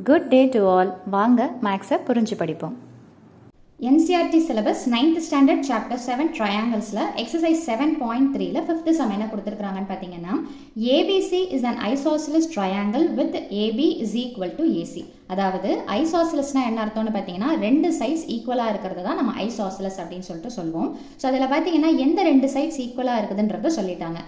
Good day to all. வாங்க மேக்ஸை புரிஞ்சு படிப்போம். NCERT syllabus 9th standard chapter 7 trianglesல exercise 7.3ல 5th sum என்ன கொடுத்திருக்காங்கன்னு பார்த்தீங்கன்னா ABC is an isosceles triangle with AB is equal to AC. அதாவது ஐசோசலஸ்னா என்ன அர்த்தம்னு பார்த்தீங்கன்னா ரெண்டு சைட்ஸ் ஈக்குவலாக இருக்கிறது தான் நம்ம ஐசோசலஸ் அப்படின்னு சொல்லிட்டு சொல்லுவோம். ஸோ அதில் பார்த்தீங்கன்னா எந்த ரெண்டு சைட்ஸ் ஈக்குவலாக இருக்குதுன்றத சொல்லிட்டாங்க.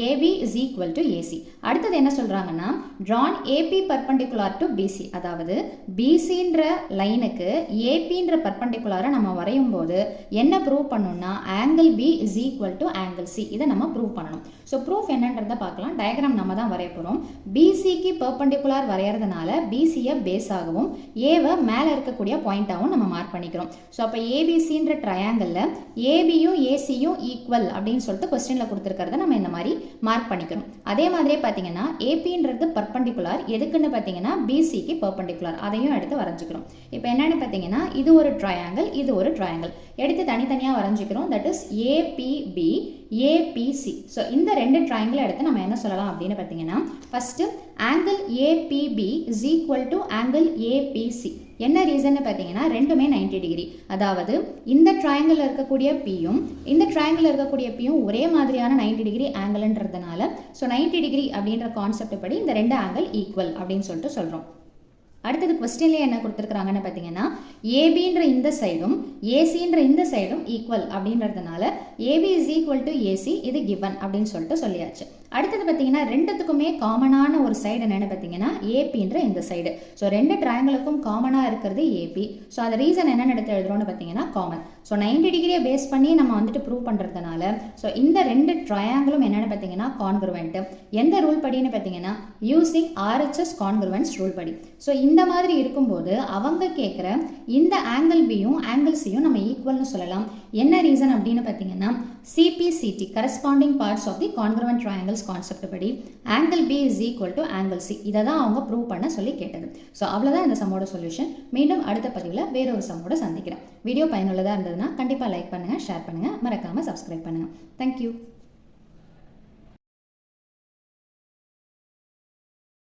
AB is equal to AC. அடுத்தது என்ன சொல்கிறாங்கன்னா drawn AP perpendicular to BC. அதாவது BCன்ற லைனுக்கு APன்ற பர்பண்டிகுலரை நம்ம வரையும் போது என்ன ப்ரூவ் பண்ணணும்னா angle B is equal to angle C. இதை நம்ம ப்ரூவ் பண்ணணும். ஸோ ப்ரூஃப் என்னன்றதை பார்க்கலாம். டயக்ராம் நம்ம தான் வரைய போகிறோம். BCக்கு பர்பண்டிகுலர் வரைகிறதுனால BCயை பேஸ் ஆகவும் ஏவை மேலே இருக்கக்கூடிய பாயிண்டாகவும் நம்ம மார்க் பண்ணிக்கிறோம். ஸோ அப்போ ஏபிசின்ற ட்ரையாங்கிளில் ஏபியும் ஏசியும் ஈக்குவல் அப்படின்னு சொல்லிட்டு கொஸ்டினில் கொடுத்துருக்கிறத நம்ம இந்த மாதிரி மார்க் பண்ணிக்கிறோம். அதே மாதிரியே பார்த்தீங்கன்னா ஏபின்றது பர்பண்டிகுலர் எதுக்குன்னு பார்த்தீங்கன்னா பிசிக்கு பர்பண்டிகுலர், அதையும் எடுத்து வரைஞ்சிக்கிறோம். இப்போ என்னென்னு பார்த்தீங்கன்னா இது ஒரு ட்ரையாங்கிள், இது ஒரு ட்ரையாங்கிள் எடுத்து தனித்தனியாக வரைஞ்சிக்கிறோம். That is A B B A B C. ஸோ இந்த ரெண்டு ட்ரையாங்கிள் எடுத்து நம்ம என்ன சொல்லலாம் அப்படின்னு பார்த்தீங்கன்னா first angle A B B is equal to angle A B C. என்ன ரீசன்னு பார்த்தீங்கன்னா ரெண்டுமே 90 டிகிரி. அதாவது இந்த ட்ரையாங்கிள் இருக்கக்கூடிய பியும் இந்த ட்ரையாங்கிள் இருக்கக்கூடிய பியும் ஒரே மாதிரியான 90 டிகிரி ஆங்கிள்ன்றதுனால ஸோ 90 டிகிரி அப்படின்ற கான்செப்ட் படி இந்த ரெண்டு ஆங்கிள் ஈக்குவல் அப்படின்னு சொல்லிட்டு சொல்கிறோம். அடுத்தது கொஸ்டின்லேயே என்ன கொடுத்துருக்குறாங்கன்னு பார்த்தீங்கன்னா ஏபின்ற இந்த சைடும் ஏசின்ற இந்த சைடும் ஈக்குவல் அப்படின்றதுனால AB is equal to AC, இது கிவன் அப்படின்னு சொல்லிட்டு சொல்லியாச்சு. அடுத்தது பார்த்தீங்கன்னா ரெண்டுத்துக்குமே காமனான ஒரு சைடு என்னென்னு பார்த்தீங்கன்னா ஏபின்ற இந்த சைடு. ஸோ ரெண்டு ட்ரையாங்கிளுக்கும் காமனாக இருக்கிறது ஏபி. ஸோ அது ரீசன் என்னென்னு எடுத்து எழுதுறோம்னு பார்த்தீங்கன்னா காமன். ஸோ 90 டிகிரியை பேஸ் பண்ணி நம்ம வந்துட்டு ப்ரூவ் பண்ணுறதுனால ஸோ இந்த ரெண்டு ட்ரையாங்கிளும் என்னென்னு பார்த்தீங்கன்னா கான்குருவென்ட். எந்த ரூல் படின்னு பார்த்தீங்கன்னா யூசிங் RHS கான்குருவன்ஸ் ரூல் படி. ஸோ இந்த மாதிரி இருக்கும்போது அவங்க கேட்குற இந்த ஆங்கிள் பியும் ஆங்கிள் சியும் நம்ம ஈக்குவல்னு சொல்லலாம். என்ன ரீசன் அப்படின்னு பார்த்தீங்கன்னா CPCT corresponding parts of the congruent triangles concept படி angle B is equal to angle C. இதை தான் அவங்க ப்ரூவ் பண்ண சொல்லி கேட்டது. ஸோ அவ்வளோதான் இந்த சம்மோட சொல்யூஷன். மீண்டும் அடுத்த பதிவில் வேற ஒரு சம்மோட சந்திக்கிறேன். வீடியோ பயனுள்ளதாக இருந்ததுன்னா கண்டிப்பாக லைக் பண்ணுங்கள், ஷேர் பண்ணுங்கள், மறக்காமல் சப்ஸ்கிரைப் பண்ணுங்கள். தேங்க்யூ.